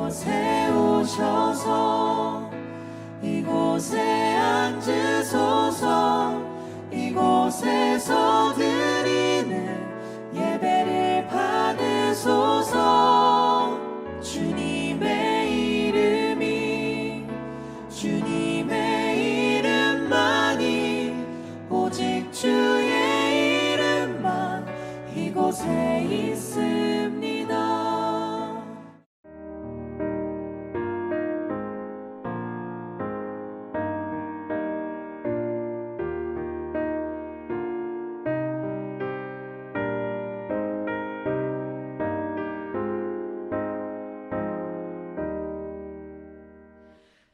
이곳에 오셔서 이곳에 앉으소서. 이곳에서 드리는 예배를 받으소서. 주님의 이름만이 오직 주의 이름만 이곳에 있습니다.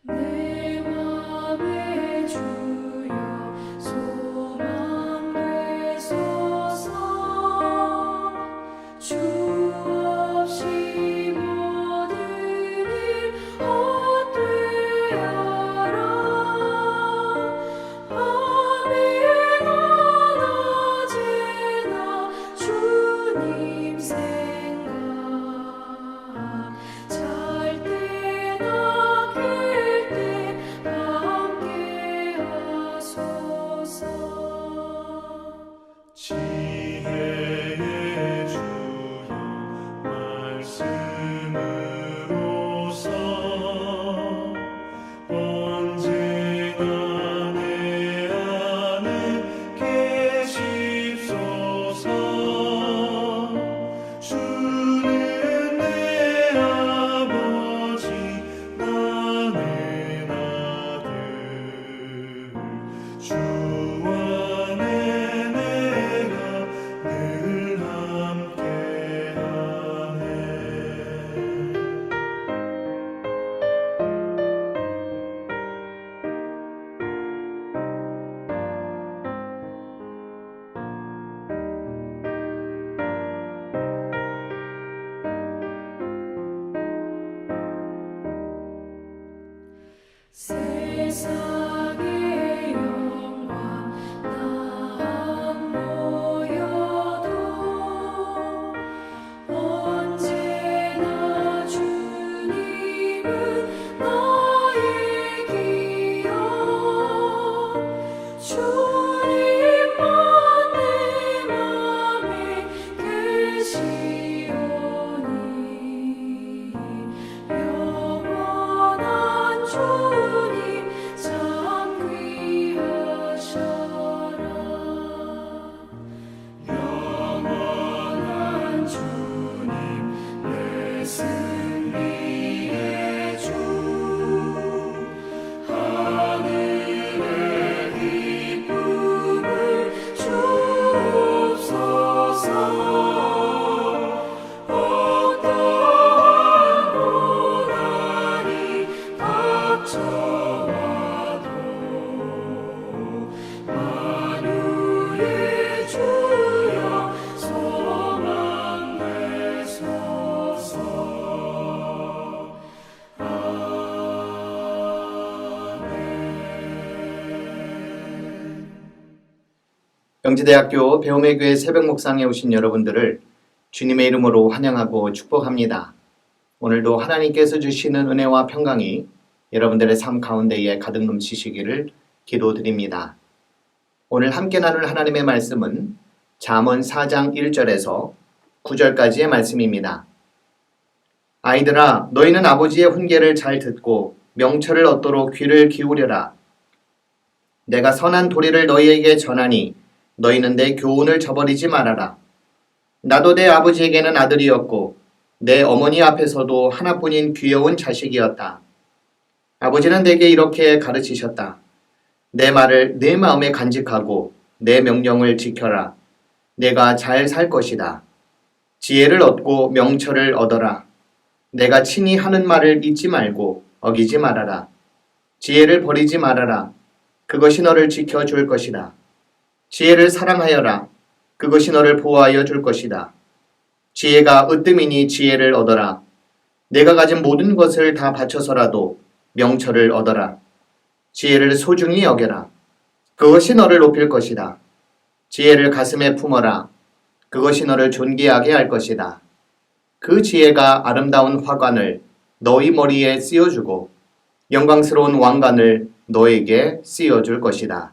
내 맘에 주여 소망 되소서. 주 없이 모든 일 헛되어라. 밤이 낮에나 주님 생각, 잘 때나 깰 때 함께 하소서. 지혜의 주여 말씀으로서 언제나 내 안에 계십소서. 주는 내 아버지 나는 아들. 주 안에 내가 늘 함께하네. 세상의 영광 다 모여도 언제나 주님은 나의 기억. 주님만 내 맘에 계시오니 영원한 주님 참 귀하셔라. 영원한 주님 내 승리의 주. 하늘의 기쁨을 주옵소서. 어떠한 고난이 닥쳐와도 만유의 주여 소망 되소서. 영지대학교 배움의 교회 새벽 묵상에 오신 여러분들을 주님의 이름으로 환영하고 축복합니다. 오늘도 하나님께서 주시는 은혜와 평강이 여러분들의 삶 가운데에 가득 넘치시기를 기도드립니다. 오늘 함께 나눌 하나님의 말씀은 잠언 4장 1절에서 9절까지의 말씀입니다. 아이들아, 너희는 아버지의 훈계를 잘 듣고 명철을 얻도록 귀를 기울여라. 내가 선한 도리를 너희에게 전하니 너희는 내 교훈을 저버리지 말아라. 나도 내 아버지에게는 아들이었고 내 어머니 앞에서도 하나뿐인 귀여운 자식이었다. 아버지는 내게 이렇게 가르치셨다. 내 말을 내 마음에 간직하고 내 명령을 지켜라. 내가 잘 살 것이다. 지혜를 얻고 명철을 얻어라. 내가 친히 하는 말을 잊지 말고 어기지 말아라. 지혜를 버리지 말아라. 그것이 너를 지켜줄 것이다. 지혜를 사랑하여라. 그것이 너를 보호하여 줄 것이다. 지혜가 으뜸이니 지혜를 얻어라. 내가 가진 모든 것을 다 바쳐서라도 명철을 얻어라. 지혜를 소중히 여겨라. 그것이 너를 높일 것이다. 지혜를 가슴에 품어라. 그것이 너를 존귀하게 할 것이다. 그 지혜가 아름다운 화관을 너희 머리에 씌워주고 영광스러운 왕관을 너에게 씌워줄 것이다.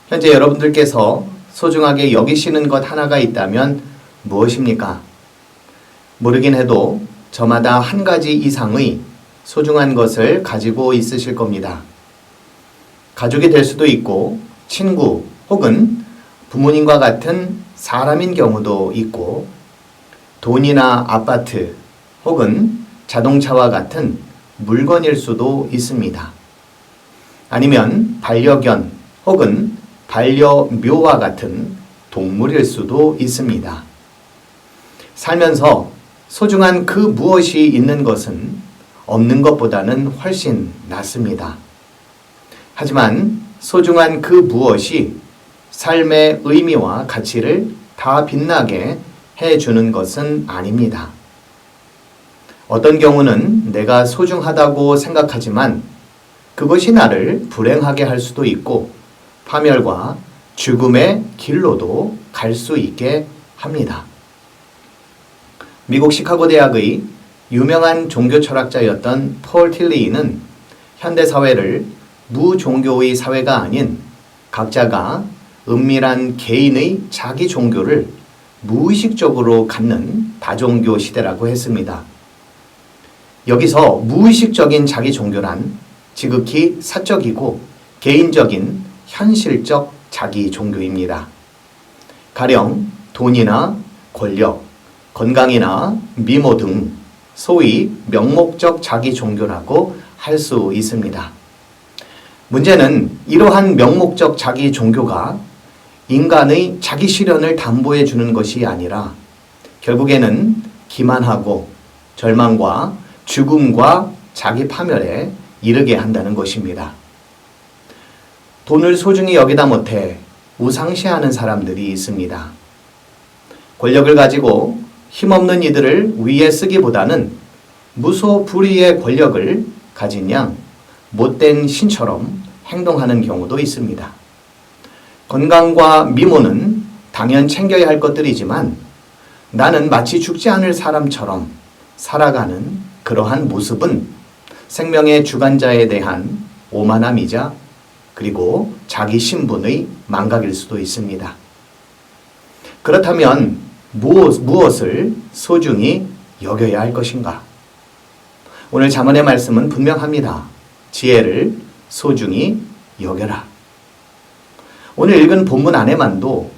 현재 여러분들께서 소중하게 여기시는 것 하나가 있다면 무엇입니까? 모르긴 해도 저마다 한 가지 이상의 소중한 것을 가지고 있으실 겁니다. 가족이 될 수도 있고 친구 혹은 부모님과 같은 사람인 경우도 있고 돈이나 아파트 혹은 자동차와 같은 물건일 수도 있습니다. 아니면 반려견 혹은 반려묘와 같은 동물일 수도 있습니다. 살면서 소중한 그 무엇이 있는 것은 없는 것보다는 훨씬 낫습니다. 하지만 소중한 그 무엇이 삶의 의미와 가치를 다 빛나게 해주는 것은 아닙니다. 어떤 경우는 내가 소중하다고 생각하지만 그것이 나를 불행하게 할 수도 있고 파멸과 죽음의 길로도 갈 수 있게 합니다. 미국 시카고 대학의 유명한 종교 철학자였던 폴 틸리히는 현대 사회를 무종교의 사회가 아닌 각자가 은밀한 개인의 자기 종교를 무의식적으로 갖는 다종교 시대라고 했습니다. 여기서 무의식적인 자기 종교란 지극히 사적이고 개인적인 현실적 자기 종교입니다. 가령 돈이나 권력, 건강이나 미모 등 소위 명목적 자기 종교라고 할 수 있습니다. 문제는 이러한 명목적 자기 종교가 인간의 자기 실현을 담보해 주는 것이 아니라 결국에는 기만하고 절망과 죽음과 자기 파멸에 이르게 한다는 것입니다. 돈을 소중히 여기다 못해 우상시하는 사람들이 있습니다. 권력을 가지고 힘없는 이들을 위에 쓰기보다는 무소불위의 권력을 가진 양 못된 신처럼 행동하는 경우도 있습니다. 건강과 미모는 당연 챙겨야 할 것들이지만 나는 마치 죽지 않을 사람처럼 살아가는 그러한 모습은 생명의 주관자에 대한 오만함이자 그리고 자기 신분의 망각일 수도 있습니다. 그렇다면 무엇을 소중히 여겨야 할 것인가? 오늘 잠언의 말씀은 분명합니다. 지혜를 소중히 여겨라. 오늘 읽은 본문 안에만도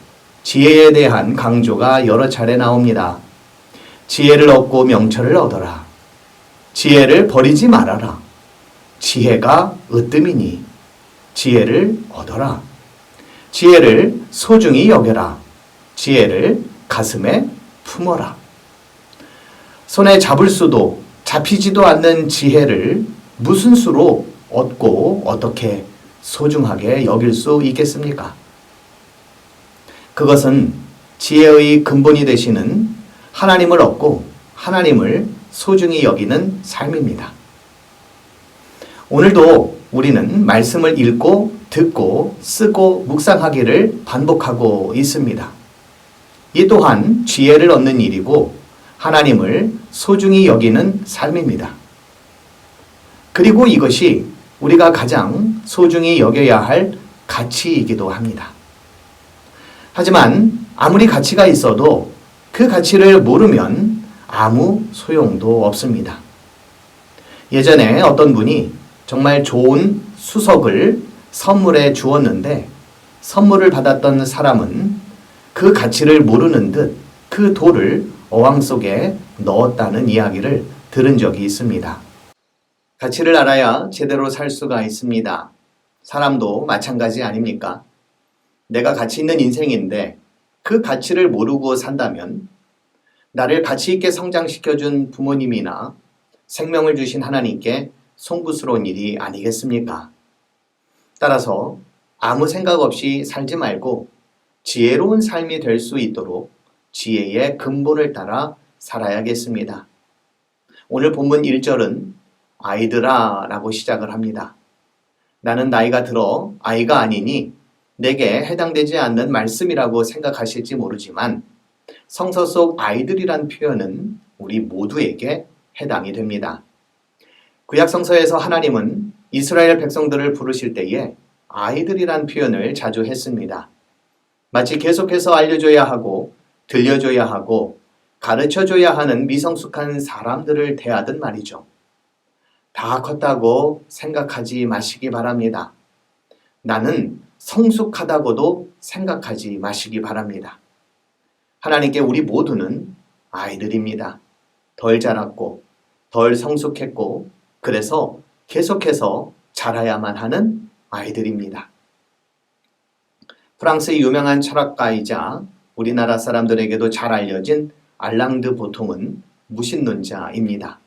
지혜에 대한 강조가 여러 차례 나옵니다. 지혜를 얻고 명철을 얻어라. 지혜를 버리지 말아라. 지혜가 으뜸이니 지혜를 얻어라. 지혜를 소중히 여겨라. 지혜를 가슴에 품어라. 손에 잡을 수도 잡히지도 않는 지혜를 무슨 수로 얻고 어떻게 소중하게 여길 수 있겠습니까? 그것은 지혜의 근본이 되시는 하나님을 얻고 하나님을 소중히 여기는 삶입니다. 오늘도 우리는 말씀을 읽고 듣고 쓰고 묵상하기를 반복하고 있습니다. 이 또한 지혜를 얻는 일이고 하나님을 소중히 여기는 삶입니다. 그리고 이것이 우리가 가장 소중히 여겨야 할 가치이기도 합니다. 하지만 아무리 가치가 있어도 그 가치를 모르면 아무 소용도 없습니다. 예전에 어떤 분이 정말 좋은 수석을 선물해 주었는데 선물을 받았던 사람은 그 가치를 모르는 듯 그 돌을 어항 속에 넣었다는 이야기를 들은 적이 있습니다. 가치를 알아야 제대로 살 수가 있습니다. 사람도 마찬가지 아닙니까? 내가 가치 있는 인생인데 그 가치를 모르고 산다면 나를 가치 있게 성장시켜준 부모님이나 생명을 주신 하나님께 송구스러운 일이 아니겠습니까? 따라서 아무 생각 없이 살지 말고 지혜로운 삶이 될 수 있도록 지혜의 근본을 따라 살아야겠습니다. 오늘 본문 1절은 아이들아 라고 시작을 합니다. 나는 나이가 들어 아이가 아니니 내게 해당되지 않는 말씀이라고 생각하실지 모르지만 성서 속 아이들이란 표현은 우리 모두에게 해당이 됩니다. 구약 성서에서 하나님은 이스라엘 백성들을 부르실 때에 아이들이란 표현을 자주 했습니다. 마치 계속해서 알려줘야 하고 들려줘야 하고 가르쳐줘야 하는 미성숙한 사람들을 대하듯 말이죠. 다 컸다고 생각하지 마시기 바랍니다. 나는 성숙하다고도 생각하지 마시기 바랍니다. 하나님께 우리 모두는 아이들입니다. 덜 자랐고 덜 성숙했고 그래서 계속해서 자라야만 하는 아이들입니다. 프랑스의 유명한 철학가이자 우리나라 사람들에게도 잘 알려진 알랑드 보통은 무신론자입니다.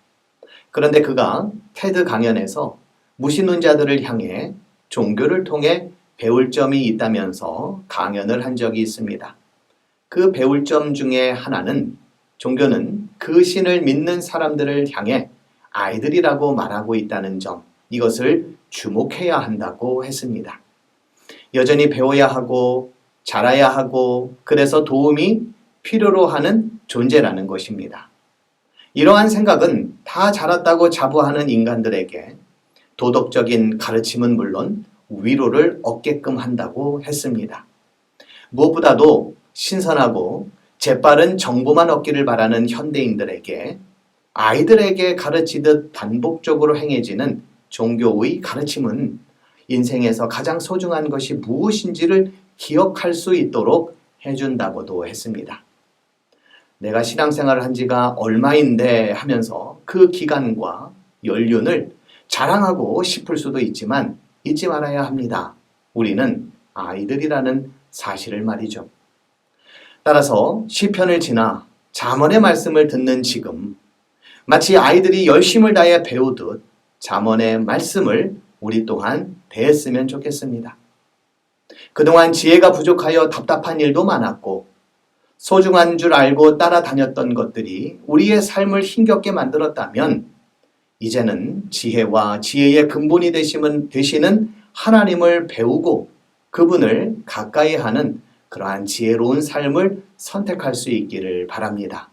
그런데 그가 테드 강연에서 무신론자들을 향해 종교를 통해 배울 점이 있다면서 강연을 한 적이 있습니다. 그 배울 점 중에 하나는 종교는 그 신을 믿는 사람들을 향해 아이들이라고 말하고 있다는 점, 이것을 주목해야 한다고 했습니다. 여전히 배워야 하고 자라야 하고 그래서 도움이 필요로 하는 존재라는 것입니다. 이러한 생각은 다 자랐다고 자부하는 인간들에게 도덕적인 가르침은 물론 위로를 얻게끔 한다고 했습니다. 무엇보다도 신선하고 재빠른 정보만 얻기를 바라는 현대인들에게 아이들에게 가르치듯 반복적으로 행해지는 종교의 가르침은 인생에서 가장 소중한 것이 무엇인지를 기억할 수 있도록 해준다고도 했습니다. 내가 신앙생활을 한 지가 얼마인데 하면서 그 기간과 연륜을 자랑하고 싶을 수도 있지만 잊지 말아야 합니다. 우리는 아이들이라는 사실을 말이죠. 따라서 시편을 지나 잠언의 말씀을 듣는 지금 마치 아이들이 열심을 다해 배우듯 잠언의 말씀을 우리 또한 대했으면 좋겠습니다. 그동안 지혜가 부족하여 답답한 일도 많았고 소중한 줄 알고 따라다녔던 것들이 우리의 삶을 힘겹게 만들었다면 이제는 지혜와 지혜의 근본이 되시는 하나님을 배우고 그분을 가까이 하는 그러한 지혜로운 삶을 선택할 수 있기를 바랍니다.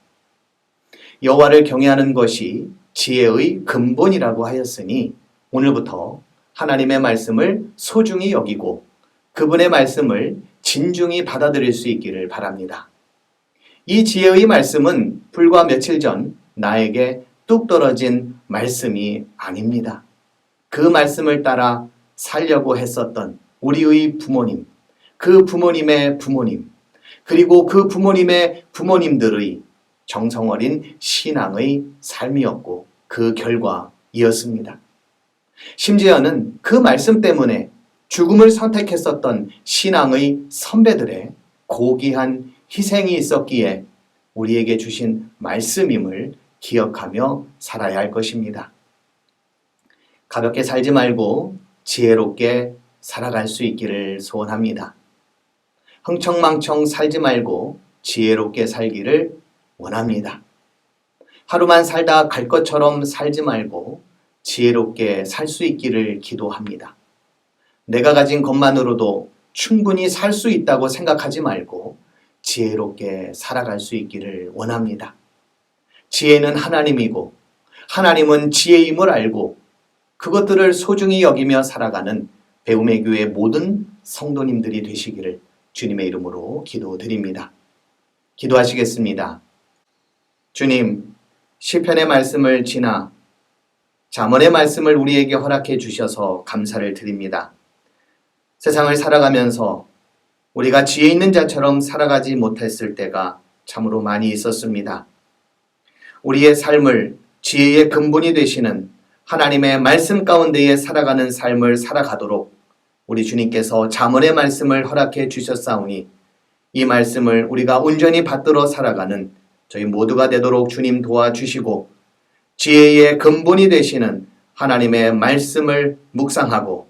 여호와를 경외하는 것이 지혜의 근본이라고 하였으니 오늘부터 하나님의 말씀을 소중히 여기고 그분의 말씀을 진중히 받아들일 수 있기를 바랍니다. 이 지혜의 말씀은 불과 며칠 전 나에게 뚝 떨어진 말씀이 아닙니다. 그 말씀을 따라 살려고 했었던 우리의 부모님, 그 부모님의 부모님, 그리고 그 부모님의 부모님들의 정성어린 신앙의 삶이었고 그 결과이었습니다. 심지어는 그 말씀 때문에 죽음을 선택했었던 신앙의 선배들의 고귀한 희생이 있었기에 우리에게 주신 말씀임을 기억하며 살아야 할 것입니다. 가볍게 살지 말고 지혜롭게 살아갈 수 있기를 소원합니다. 흥청망청 살지 말고 지혜롭게 살기를 원합니다. 하루만 살다 갈 것처럼 살지 말고 지혜롭게 살 수 있기를 기도합니다. 내가 가진 것만으로도 충분히 살 수 있다고 생각하지 말고 지혜롭게 살아갈 수 있기를 원합니다. 지혜는 하나님이고 하나님은 지혜임을 알고 그것들을 소중히 여기며 살아가는 배움의 교회 모든 성도님들이 되시기를 주님의 이름으로 기도드립니다. 기도하시겠습니다. 주님, 시편의 말씀을 지나 잠언의 말씀을 우리에게 허락해 주셔서 감사를 드립니다. 세상을 살아가면서 우리가 지혜 있는 자처럼 살아가지 못했을 때가 참으로 많이 있었습니다. 우리의 삶을 지혜의 근본이 되시는 하나님의 말씀 가운데에 살아가는 삶을 살아가도록 우리 주님께서 잠언의 말씀을 허락해 주셨사오니 이 말씀을 우리가 온전히 받들어 살아가는 저희 모두가 되도록 주님 도와주시고 지혜의 근본이 되시는 하나님의 말씀을 묵상하고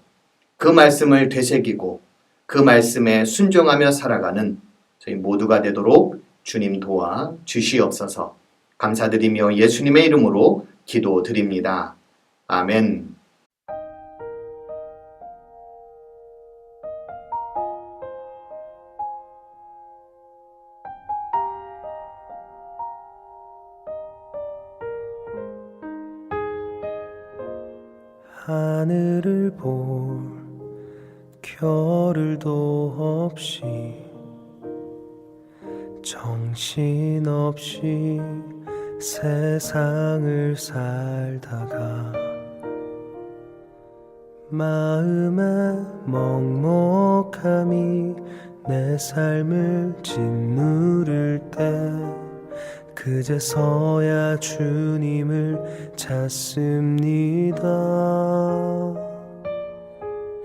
그 말씀을 되새기고 그 말씀에 순종하며 살아가는 저희 모두가 되도록 주님 도와주시옵소서. 감사드리며 예수님의 이름으로 기도드립니다. 아멘. 하늘을 볼 겨를도 없이 정신없이 세상을 살다가 마음의 먹먹함이 내 삶을 짓누를 때 그제서야 주님을 찾습니다.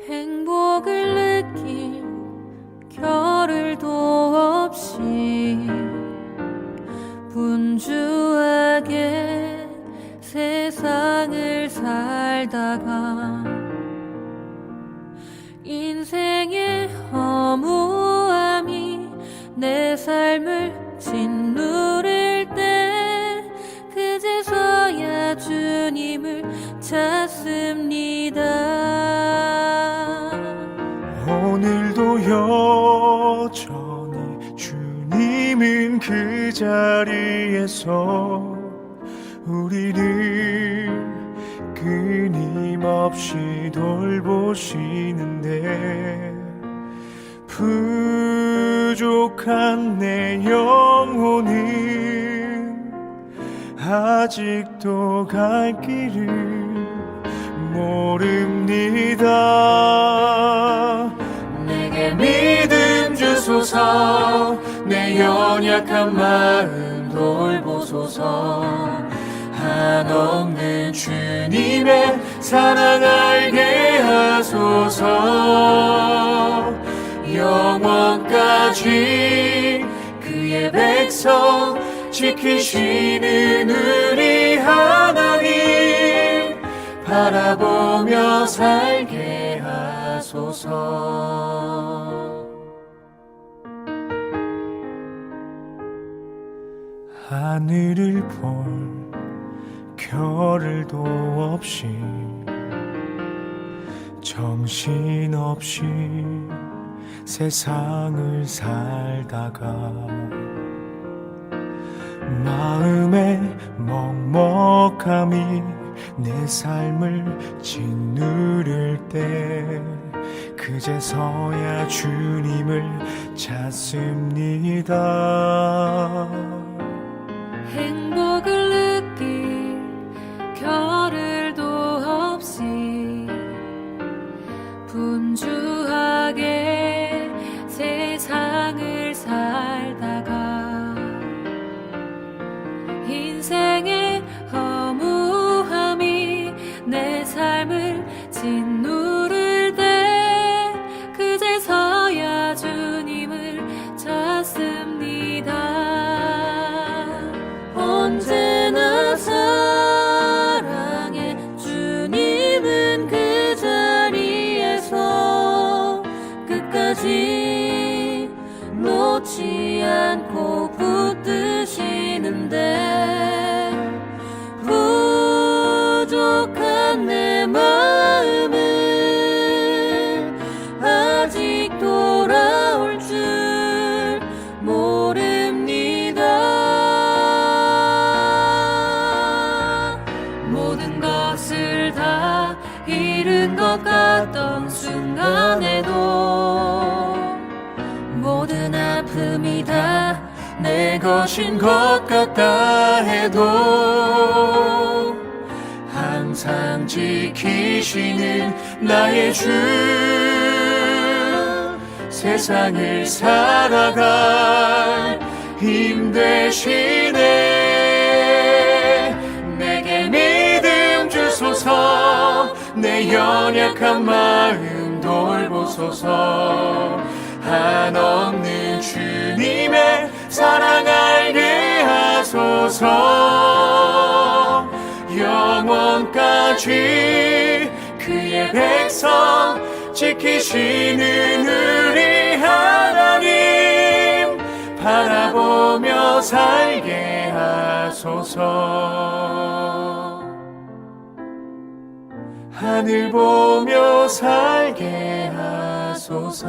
행복을 느낄 겨를도 없이 분주하게 세상을 살다가 인생의 허무함이 내 삶을 짓누를 때 그제서야 주님을 찾습니다. 오늘도 여전히 주님은 그 자리에서 우리를 끊임없이 돌보시는데 부족한 내 영혼은 아직도 갈 길을 모릅니다. 내게 믿음 주소서, 내 연약한 마음 돌보소서. 한없는 주님의 사랑 알게 하소서. 영원까지 그의 백성 지키시는 우리 하나님 바라보며 살게 하소서. 하늘을 볼 겨를도 없이 정신없이 세상을 살다가 마음의 먹먹함이 내 삶을 짓누를 때 그제서야 주님을 찾습니다. 행복을 느낄 겨를도 없이 분주하게 세상을 살다가 인생의 허무함이 내 삶을 짓누를 때 그제서야 주님을 찾습니다. 언제나 사랑해 주님은 그 자리에서 끝까지 놓지 않고 붙드시는데 부족한 내 마음은 아직 돌아올 줄 모릅니다. 모든 것을 다 잃은 것 같던 순간에도 모든 아픔이 다 내 것인 것 같다 해도 항상 지키시는 나의 주 세상을 살아갈 힘 되시네. 내게 믿음 주소서, 내 연약한 마음 돌보소서. 한없는 주님의 사랑 알게 하소서. 영원까지 그의 백성 지키시는 우리 하나님 바라보며 살게 하소서. 하늘 보며 살게 하소서.